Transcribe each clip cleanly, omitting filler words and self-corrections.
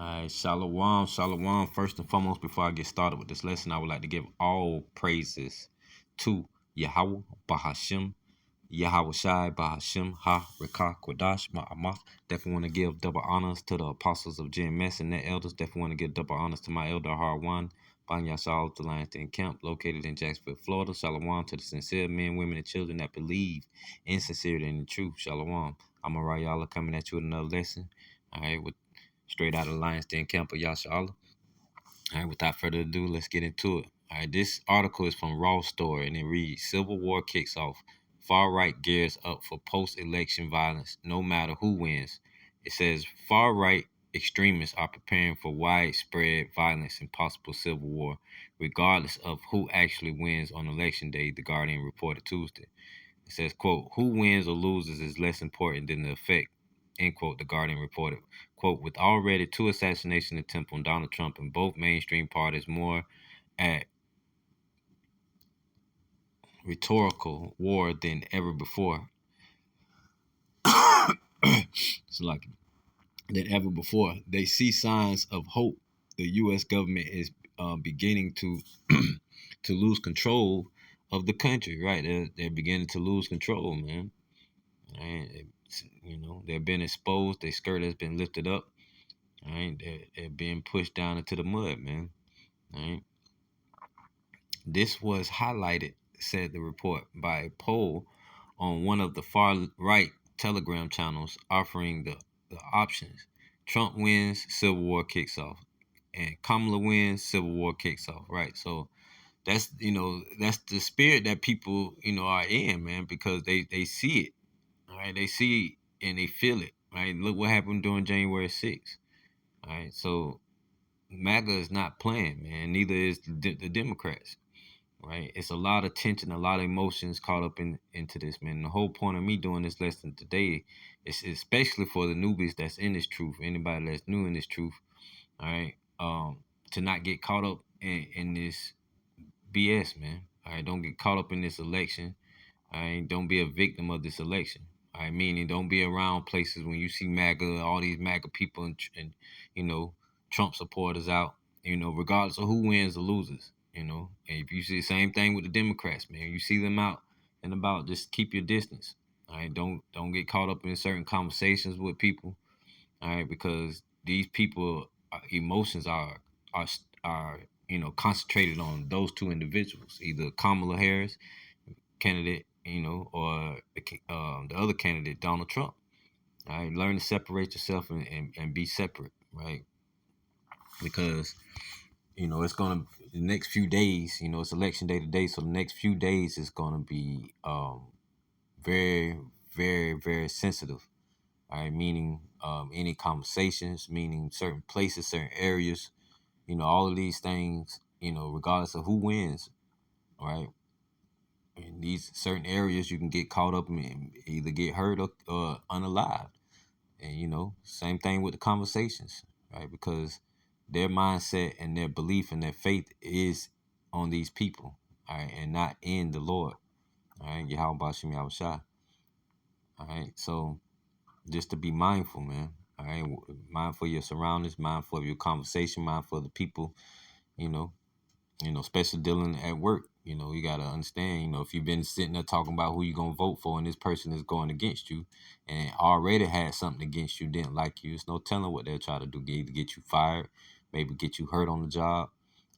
right, shalom, shalom. First and foremost, before I get started with this lesson, I would like to give all praises to Yahweh Bahashim, Yahweh Shai Bahashim Ha Rekah Kodash Ma'amath. Definitely want to give double honors to the apostles of GMS and their elders. Definitely want to give double honors to my elder Harwan Banyashal of the Lions Den Camp, located in Jacksonville, Florida. Shalom to the sincere men, women, and children that believe in sincerity and in truth. Shalom. I'm Arayala coming at you with another lesson. All right, with straight out of Lions Den Camp of Yashala. All right, without further ado, let's get into it. All right, this article is from Raw Story and it reads Civil War kicks off. Far right gears up for post election violence, no matter who wins. It says far right extremists are preparing for widespread violence and possible civil war, regardless of who actually wins on election day, The Guardian reported Tuesday. It says, quote, who wins or loses is less important than the effect, end quote, The Guardian reported. Quote, with already two assassination attempts on Donald Trump and both mainstream parties more at rhetorical war than ever before. It's like than ever before. They see signs of hope. The U.S. government is beginning to to lose control of the country. Right, they're beginning to lose control, man. Right? They're being exposed. Their skirt has been lifted up. All right, they're being pushed down into the mud, man. All right. This was highlighted, said the report, by a poll on one of the far right Telegram channels offering the options. Trump wins, Civil War kicks off. And Kamala wins, Civil War kicks off. Right. So that's the spirit that people, are in, man, because they see it. All right. They see it and they feel it. Right. Look what happened during January 6th. All right. So MAGA is not playing, man. Neither is the Democrats. Right? It's a lot of tension, a lot of emotions caught up into this, man. The whole point of me doing this lesson today is especially for the newbies that's in this truth, anybody that's new in this truth, all right, to not get caught up in this BS, man. All right, don't get caught up in this election. All right, don't be a victim of this election. All right, meaning don't be around places when you see MAGA, all these MAGA people and Trump supporters out. Regardless of who wins or loses. And if you see the same thing with the Democrats, man, you see them out and about, just keep your distance. All right, don't get caught up in certain conversations with people. All right, because these people emotions are are concentrated on those two individuals, either Kamala Harris candidate, or the other candidate, Donald Trump. All right, learn to separate yourself and be separate, right? Because it's gonna the next few days. It's election day today, so the next few days is gonna be very, very, very sensitive. All right, meaning any conversations, meaning certain places, certain areas. All of these things. Regardless of who wins, all right. In these certain areas, you can get caught up and either get hurt or unalived. And same thing with the conversations, right? Because their mindset and their belief and their faith is on these people, all right, and not in the Lord. All right, Yahweh Bashim Yahushua. All right, so just to be mindful, man. All right, mindful of your surroundings, mindful of your conversation, mindful of the people, you know, especially dealing at work. You got to understand, if you've been sitting there talking about who you're going to vote for and this person is going against you and already had something against you, didn't like you, it's no telling what they'll try to do. Either get you fired, maybe get you hurt on the job.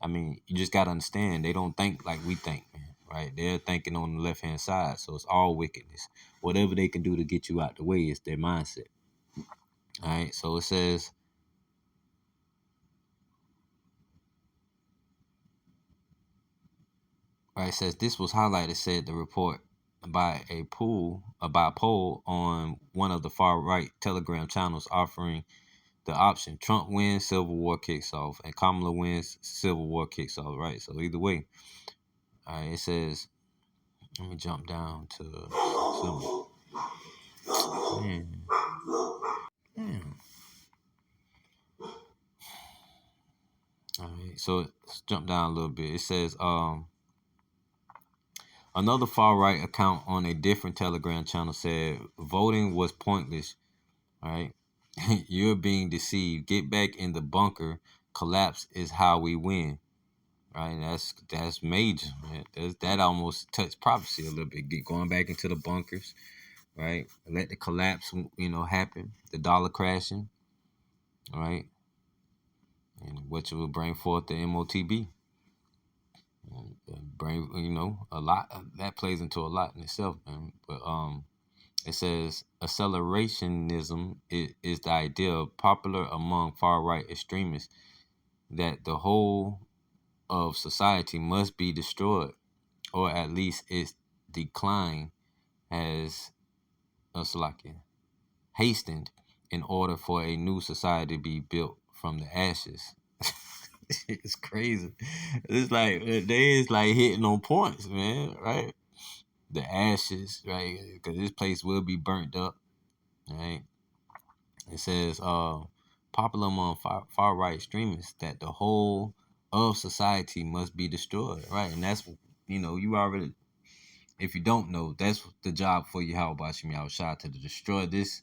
I mean, you just got to understand, they don't think like we think, man, right? They're thinking on the left-hand side, so it's all wickedness. Whatever they can do to get you out the way is their mindset. All right, so it says, right, it says this was highlighted, said the report, by a poll on one of the far right Telegram channels offering the option: Trump wins, Civil War kicks off, and Kamala wins, Civil War kicks off. Right. So either way, all right. It says, let me jump down to some. Man, damn. All right. So let's jump down a little bit. It says, another far right account on a different Telegram channel said voting was pointless. All right. You're being deceived. Get back in the bunker. Collapse is how we win. Right? That's major. Man. That almost touched prophecy a little bit. Going back into the bunkers. Right? Let the collapse, happen. The dollar crashing. Right? And which will bring forth the MOTB. Bring a lot that plays into a lot in itself, man. But it says accelerationism is the idea popular among far right extremists that the whole of society must be destroyed, or at least its decline has hastened in order for a new society to be built from the ashes. It's crazy. It's like they is like hitting on points, man. Right? The ashes, right? Because this place will be burnt up, right? It says, popular among far right extremists that the whole of society must be destroyed, right? And that's, you already, if you don't know, that's the job for Yahweh Bashim Yahushua, to destroy this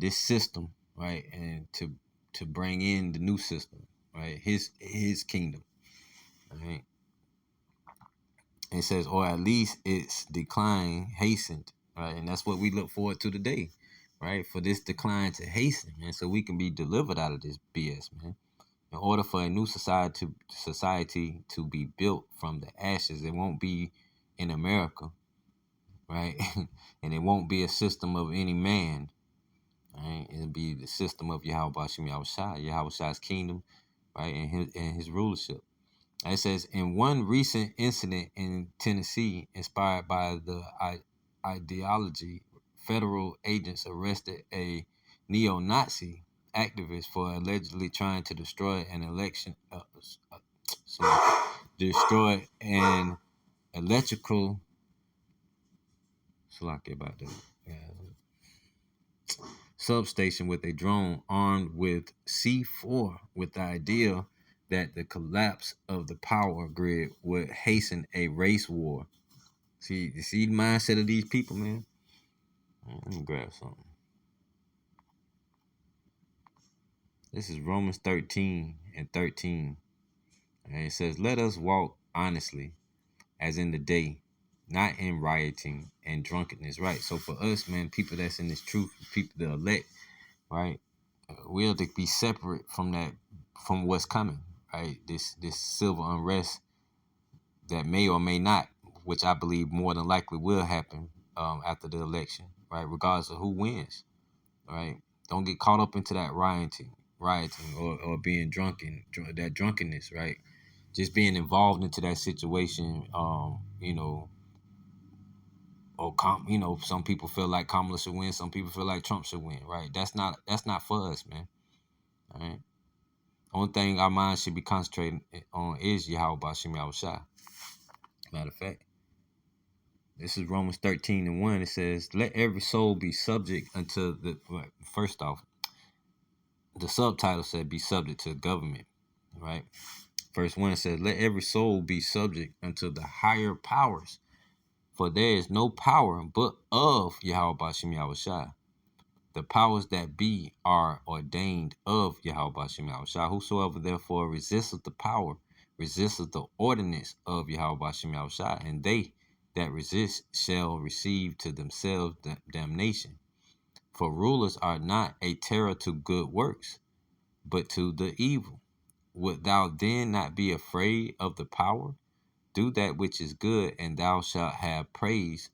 system, right? And to bring in the new system, right? His kingdom, right? It says, or at least its decline hastened, right? And that's what we look forward to today, right? For this decline to hasten, man, so we can be delivered out of this BS, man. In order for a new society to be built from the ashes, it won't be in America, right? And it won't be a system of any man, right? It'll be the system of Yahweh Bashim Yahushua, Yahushua's kingdom, right? And his rulership. It says, in one recent incident in Tennessee, inspired by the ideology, federal agents arrested a neo-Nazi activist for allegedly trying to destroy an election, destroy an electrical, about that, substation with a drone armed with C4, with the idea that the collapse of the power grid would hasten a race war. See the mindset of these people, man. Let me grab something. This is Romans 13:13. And it says, let us walk honestly as in the day, not in rioting and drunkenness. Right. So for us, man, people that's in this truth, people the elect, right? We have to be separate from that, from what's coming, right? This civil unrest that may or may not, which I believe more than likely will happen after the election, right? Regardless of who wins, right? Don't get caught up into that rioting or being that drunkenness, right? Just being involved into that situation, some people feel like Kamala should win, some people feel like Trump should win, right? That's not for us, man. All right. Only thing our mind should be concentrating on is Yahweh Bashim Yahushua. Matter of fact, this is Romans 13:1. It says, let every soul be subject unto the, first off, the subtitle said be subject to government, right? Verse 1 says, let every soul be subject unto the higher powers, for there is no power but of Yahweh Bashim Yahushua. The powers that be are ordained of Yahweh Bashim Yahushua. Whosoever therefore resisteth the power, resisteth the ordinance of Yahweh Bashim Yahushua, and they that resist shall receive to themselves damnation. For rulers are not a terror to good works, but to the evil. Wilt thou then not be afraid of the power? Do that which is good, and thou shalt have praise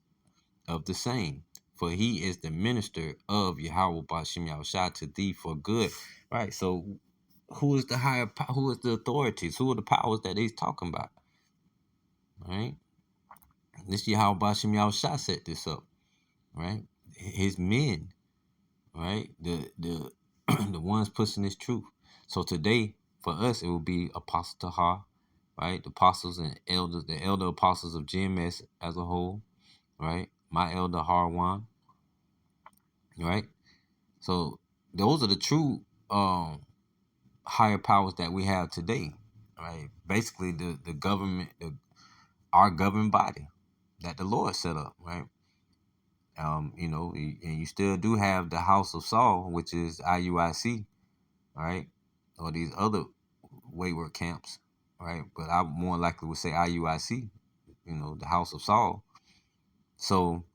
of the same. For he is the minister of Yahweh Bashim Yahushua to thee for good. Right. So who is the who is the authorities? Who are the powers that he's talking about? Right. This Yahweh Bashim Yahushua set this up. Right. His men. Right. The the ones pushing this truth. So today, for us, it will be Apostle Tahar, right? The apostles and elders, the elder apostles of GMS as a whole, right? My elder Harwan, right? So those are the true higher powers that we have today, right? Basically, the government, our governing body that the Lord set up, right? And you still do have the House of Saul, which is IUIC, right, or these other wayward camps, right? But I more likely would say IUIC, the House of Saul. So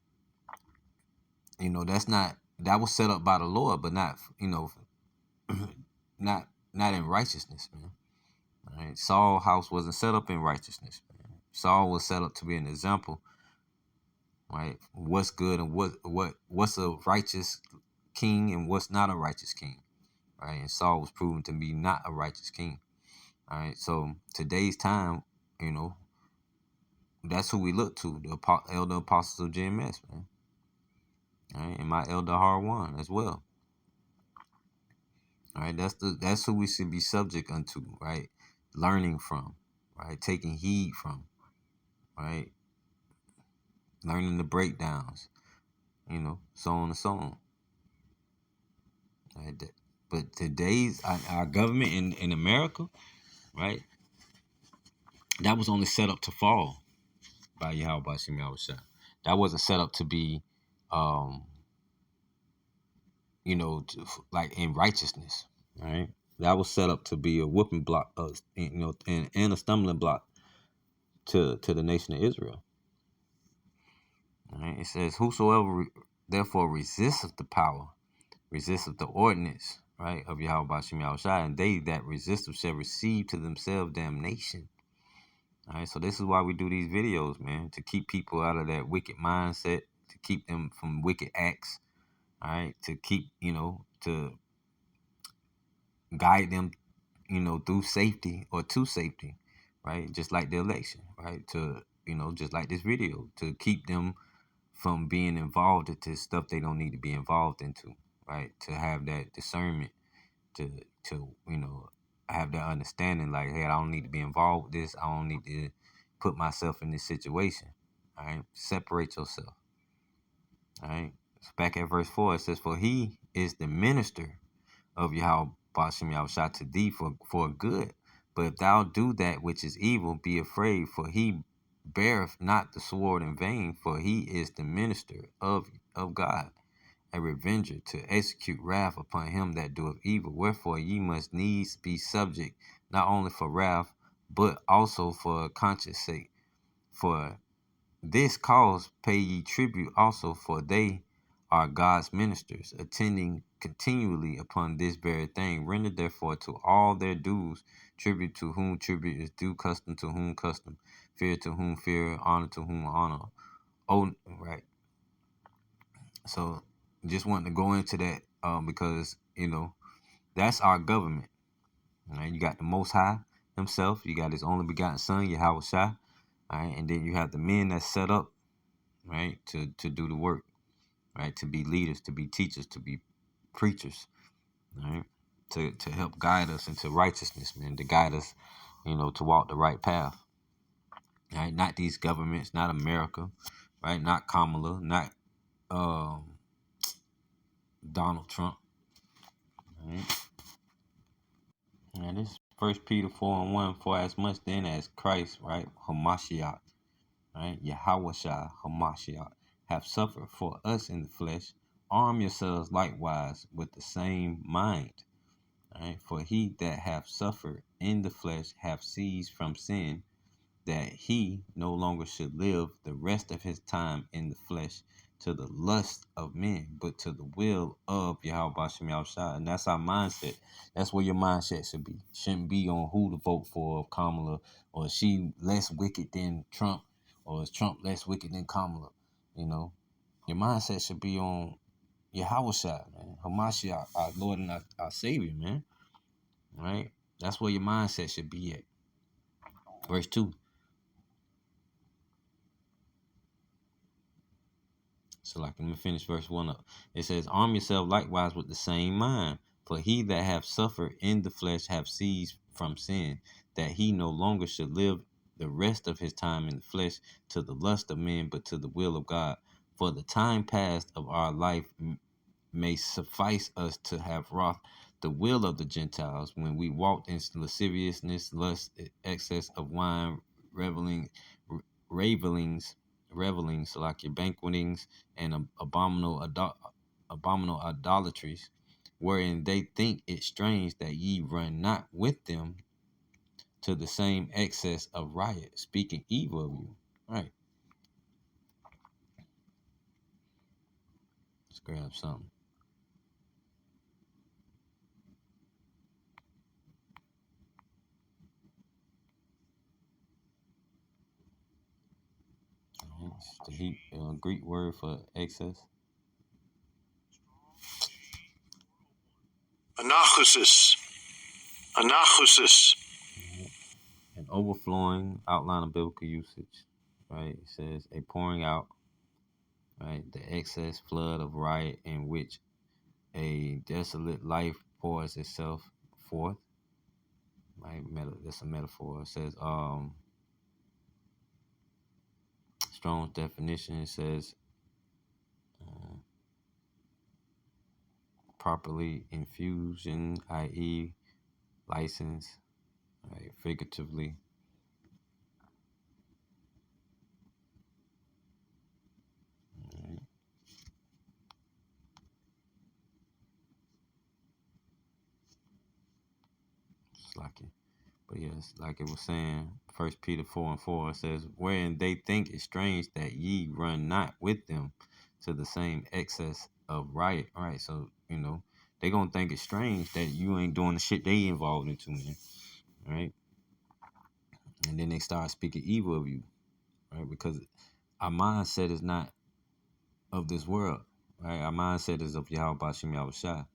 that was set up by the Lord, but not not in righteousness, man. All right, Saul house wasn't set up in righteousness, man. Saul was set up to be an example, right? What's good and what's a righteous king and what's not a righteous king, right? And Saul was proven to be not a righteous king. All right, so today's time, you know, that's who we look to, the elder apostles of GMS, man. All right, and my elder Har1 as well. All right, that's who we should be subject unto, right? Learning from, right? Taking heed from, right? Learning the breakdowns, so on and so on. Right? But today's our government in America, right? That was only set up to fall by Yahweh Bashim Yahushua. That wasn't set up to be, um, like in righteousness, right? That was set up to be a whooping block, and a stumbling block to the nation of Israel. All right? It says, "Whosoever therefore resisteth the power, resisteth the ordinance, right, of Yahweh Bashim Yahushua, and they that resist him shall receive to themselves damnation." All right, so this is why we do these videos, man, to keep people out of that wicked mindset, to keep them from wicked acts, all right, to keep, to guide them, through safety or to safety, right? Just like the election, right? To, just like this video, to keep them from being involved into stuff they don't need to be involved into, right? To have that discernment, to have that understanding, like, hey, I don't need to be involved with this. I don't need to put myself in this situation. All right, separate yourself. All right. So back at verse 4, it says, "For he is the minister of Yahweh Bashim Yahushua to thee for good. But if thou do that which is evil, be afraid, for he beareth not the sword in vain, for he is the minister of God, a revenger to execute wrath upon him that doeth evil. Wherefore ye must needs be subject, not only for wrath, but also for conscience sake. For this cause pay ye tribute also, for they are God's ministers, attending continually upon this very thing. Render therefore to all their dues, tribute to whom tribute is due, custom to whom custom, fear to whom fear, honor to whom honor." Oh, right. So just wanted to go into that because, that's our government. Right? You got the Most High himself. You got his only begotten son, Yahweh Shai. All right? And then you have the men that's set up, right, to do the work, right, to be leaders, to be teachers, to be preachers, right, to help guide us into righteousness, man, to guide us, to walk the right path, right? Not these governments, not America, right? Not Kamala, not Donald Trump, right? And this First Peter 4:1, "For as much then as Christ, right, Hamashiach, right, Yahawashah Hamashiach, have suffered for us in the flesh, arm yourselves likewise with the same mind. Right? For he that hath suffered in the flesh hath ceased from sin, that he no longer should live the rest of his time in the flesh to the lust of men, but to the will of Yahweh Bashim Yahushua." And that's our mindset. That's where your mindset should be. Shouldn't be on who to vote for, Kamala, or is she less wicked than Trump, or is Trump less wicked than Kamala. Your mindset should be on Yahweh Shai, man. Hamashiach, our Lord and our Savior, man. Right? That's where your mindset should be at. Verse 2. So let me finish verse 1 up. It says, "Arm yourself likewise with the same mind, for he that hath suffered in the flesh hath ceased from sin, that he no longer should live the rest of his time in the flesh to the lust of men, but to the will of God. For the time past of our life may suffice us to have wrought the will of the Gentiles, when we walked in lasciviousness, lust, excess of wine, revelings, revelings, so like your banquetings and abominable idolatries, wherein they think it strange that ye run not with them to the same excess of riot, speaking evil of you. Right. Let's grab something. It's the Greek word for excess. Anachusis. An overflowing outline of biblical usage. Right. It says a pouring out. Right. The excess flood of riot in which a desolate life pours itself forth. Right. That's a metaphor. It says Strong's definition. It says properly infusion, i.e., license, right, figuratively. Right. It's like it. But yes, like it was saying, 1 Peter 4:4, it says, wherein they think it strange that ye run not with them to the same excess of riot. All right, so, they going to think it's strange that you ain't doing the shit they involved into, man. Right? And then they start speaking evil of you, right? Because our mindset is not of this world, right? Our mindset is of Yahweh Bashim Yahushua.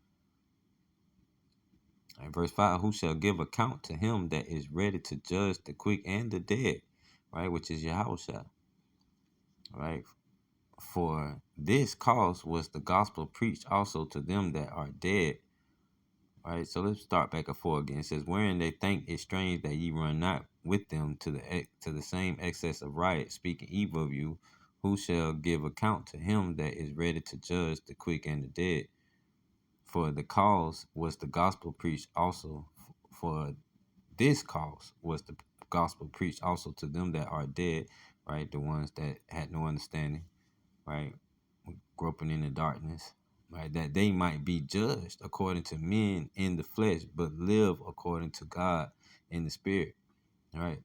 Right, verse 5, who shall give account to him that is ready to judge the quick and the dead, right? Which is Yahushua, right? For this cause was the gospel preached also to them that are dead. Right, so let's start back at 4 again. It says, wherein they think it strange that ye run not with them to the same excess of riot, speaking evil of you, who shall give account to him that is ready to judge the quick and the dead. For the cause was the gospel preached also. For this cause was the gospel preached also to them that are dead, right? The ones that had no understanding, right? Groping in the darkness, right? That they might be judged according to men in the flesh, but live according to God in the spirit, right?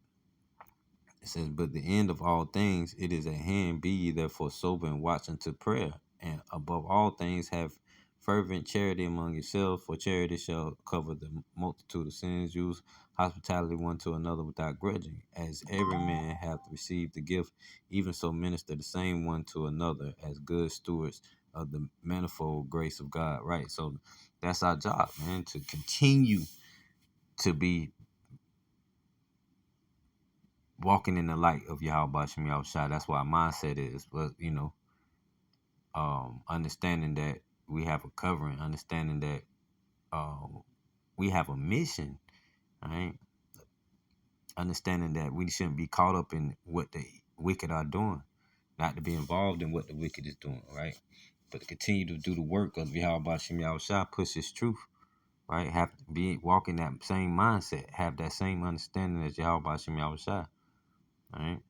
It says, but the end of all things, it is at hand. Be ye therefore sober and watch unto prayer. And above all things, have fervent charity among yourselves, for charity shall cover the multitude of sins. Use hospitality one to another without grudging. As every man hath received the gift, even so minister the same one to another as good stewards of the manifold grace of God. Right? So that's our job, man, to continue to be walking in the light of Yahweh Bashim Yahushua. That's what our mindset is. But understanding that we have a covering, understanding that we have a mission, right? Understanding that we shouldn't be caught up in what the wicked are doing, not to be involved in what the wicked is doing, right? But to continue to do the work of Yahweh Bashim Yahushua, push his truth, right? Have to be walking that same mindset, have that same understanding as Yahweh Bashim Yahushua, right?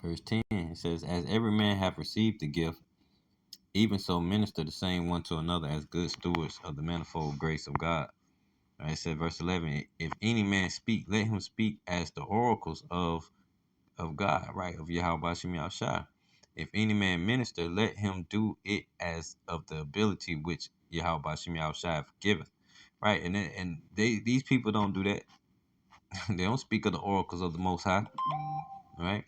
Verse 10, it says, as every man hath received the gift, even so minister the same one to another as good stewards of the manifold grace of God. Right, it said, verse 11, if any man speak, let him speak as the oracles of God, right, of Yahweh Bashim Yahushua. If any man minister, let him do it as of the ability which Yahweh Bashim Yahushua hath given. Right, and these people don't do that. They don't speak of the oracles of the Most High, right?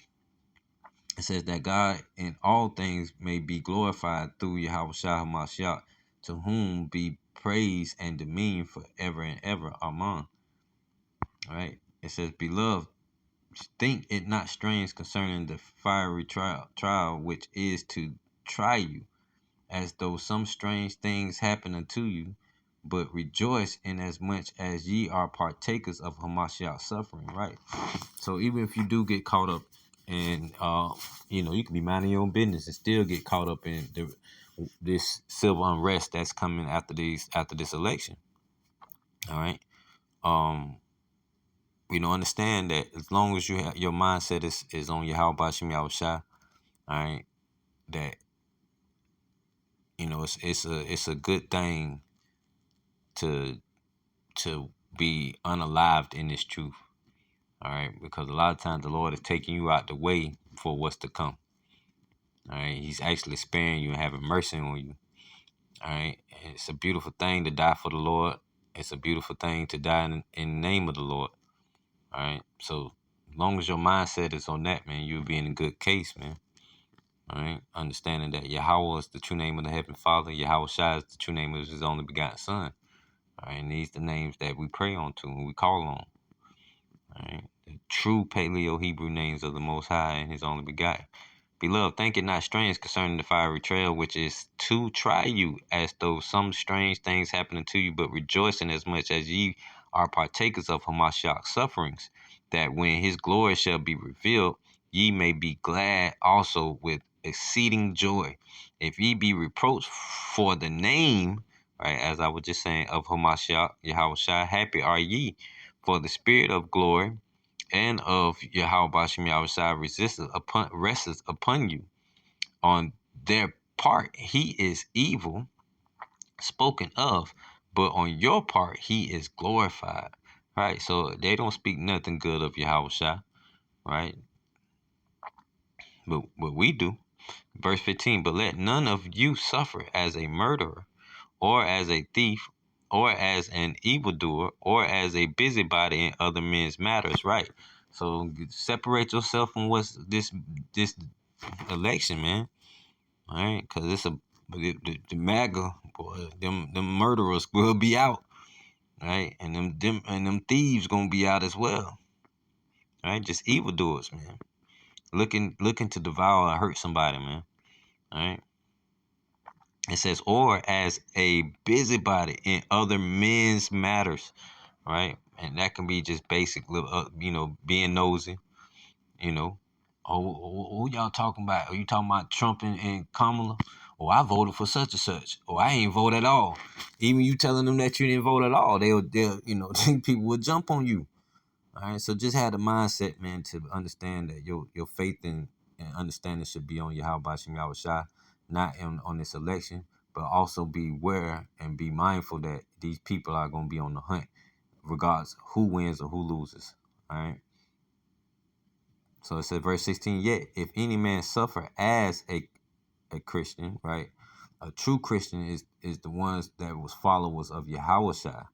It says that God in all things may be glorified through Yahweh Shah Hamashiach, to whom be praise and dominion forever and ever. Amen. All right. It says, beloved, think it not strange concerning the fiery trial which is to try you, as though some strange things happen unto you, but rejoice in as much as ye are partakers of Hamashiach's suffering. Right. So even if you do get caught up And you can be minding your own business and still get caught up in this civil unrest that's coming after this election. All right. Um, understand that as long as you have your mindset is on your how about Shim Yahushua, all right, that it's a good thing to to be unalived in this truth. All right, because a lot of times the Lord is taking you out the way for what's to come. All right, He's actually sparing you and having mercy on you. All right, it's a beautiful thing to die for the Lord. It's a beautiful thing to die in the name of the Lord. All right, so as long as your mindset is on that, man, you'll be in a good case, man. All right, understanding that Yahweh is the true name of the Heavenly Father. Yahweh Shai is the true name of His only begotten Son. All right, and these are the names that we pray on to and we call on. All right, the true Paleo Hebrew names of the Most High and His only begotten. Beloved, think it not strange concerning the fiery trail, which is to try you, as though some strange things happening to you, but rejoicing as much as ye are partakers of Hamashiach's sufferings, that when his glory shall be revealed, ye may be glad also with exceeding joy. If ye be reproached for the name, right, as I was just saying, of Hamashiach, Yahweh happy are ye, for the spirit of glory and of Yahweh Bashim Yahushua rests upon you. On their part, he is evil spoken of, but on your part, he is glorified. Right? So they don't speak nothing good of Yahushua, right? But we do. Verse 15, but let none of you suffer as a murderer, or as a thief, or as an evildoer, or as a busybody in other men's matters, right? So separate yourself from what's this election, man. All right, because it's the MAGA boy, them murderers will be out, right, and them thieves gonna be out as well, right? Just evildoers, man, looking to devour or hurt somebody, man. All right. It says, or as a busybody in other men's matters, right? And that can be just basic, being nosy, you know. Oh, who y'all talking about? Are you talking about Trump and Kamala? Oh, I voted for such and such. Oh, I ain't vote at all. Even you telling them that you didn't vote at all, they'll people will jump on you. All right, so just have the mindset, man, to understand that your faith and understanding should be on Yahweh Bashim Yahushua, not on this election, but also be aware and be mindful that these people are going to be on the hunt, regardless who wins or who loses. All right. So it says, verse 16, yet if any man suffer as a Christian, right? A true Christian is the ones that was followers of Yahushua,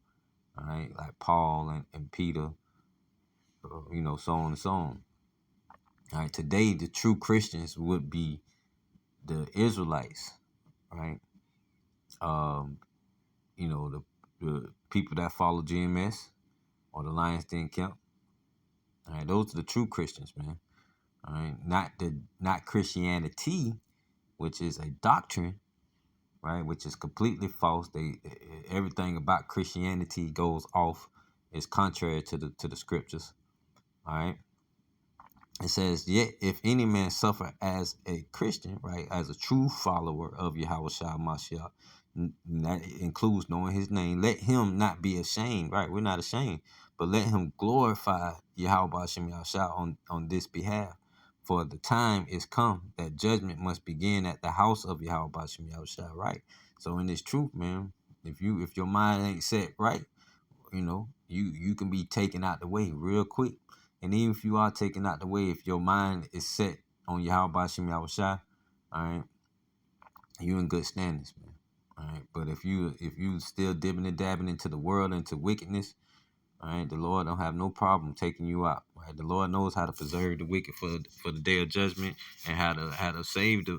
all right? Like Paul and Peter, so on and so on. All right, today the true Christians would be the Israelites, right? Um, the people that follow GMS or the Lions Den Camp. All right, those are the true Christians, man. All right, not Christianity, which is a doctrine, right? Which is completely false. Everything about Christianity goes off is contrary to the scriptures. All right. It says, yet if any man suffer as a Christian, right, as a true follower of Yahweh Shah Mashiach, that includes knowing his name, let him not be ashamed, right? We're not ashamed, but let him glorify Yahweh Bashem Yahshua on this behalf. For the time is come that judgment must begin at the house of Yahweh Bashem Yahshua, right? So in this truth, man, if your mind ain't set right, you can be taken out the way real quick. And even if you are taken out the way, if your mind is set on Yahweh Bashim Yahushua, all right, you in good standings, man. All right. But if you still dipping and dabbing into the world, into wickedness, all right, the Lord don't have no problem taking you out. Right? The Lord knows how to preserve the wicked for the day of judgment, and how to save the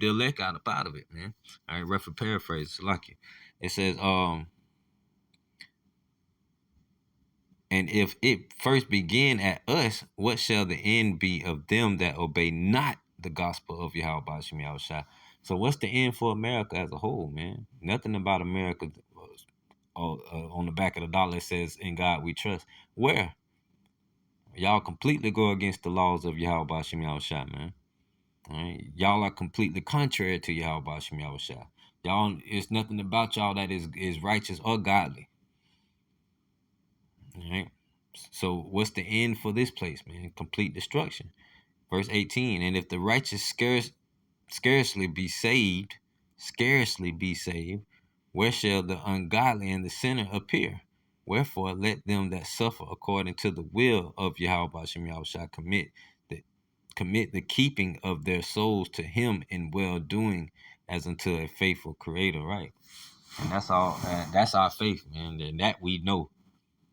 elect out of it, man. All right, rough paraphrase, lucky. It says, and if it first begin at us, what shall the end be of them that obey not the gospel of Yahweh Bashim Yahushua? So what's the end for America as a whole, man? Nothing about America on the back of the dollar says, in God we trust. Where? Y'all completely go against the laws of Yahweh Bashim Yahushua, man. All right. Y'all are completely contrary to Yahweh Bashim Yahushua. Y'all, it's nothing about y'all that is righteous or godly. All right. So what's the end for this place, man? Complete destruction. Verse 18, and if the righteous scarcely be saved, where shall the ungodly and the sinner appear? Wherefore let them that suffer according to the will of Yahweh Bashim Yahushua commit the keeping of their souls to him in well doing as unto a faithful creator, right? And that's all that's our faith, man. And that we know.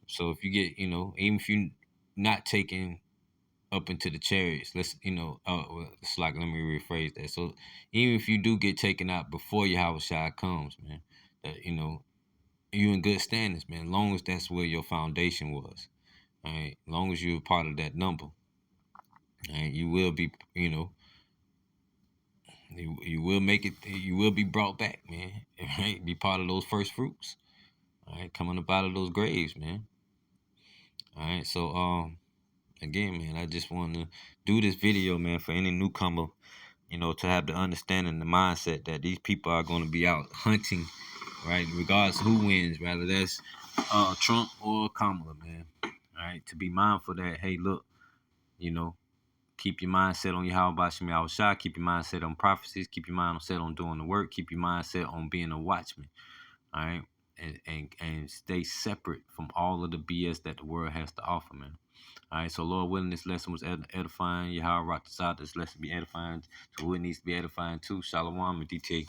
So if you get, even if you not taking up into the chariots, let's, well, it's like, let me rephrase that. So even if you do get taken out before Yahweh Shai comes, man, that, you in good standings, man, long as that's where your foundation was. All right, long as you're part of that number, all right, you will be, you will make it, you will be brought back, man. Right, be part of those first fruits. All right, coming up out of those graves, man. All right, so again, man, I just want to do this video, man, for any newcomer, to have the understanding, the mindset that these people are going to be out hunting, right? Regardless of who wins, rather that's Trump or Kamala, man. All right, to be mindful that, hey, look, you know, keep your mindset on Yahweh Bashim Yahushua, keep your mindset on prophecies, keep your mind set on doing the work, keep your mindset on being a watchman, all right? And stay separate from all of the BS that the world has to offer, man. All right, so Lord willing, this lesson was edifying. Yahweh rock this out. This lesson be edifying to who it needs to be edifying to. Shalom and DT.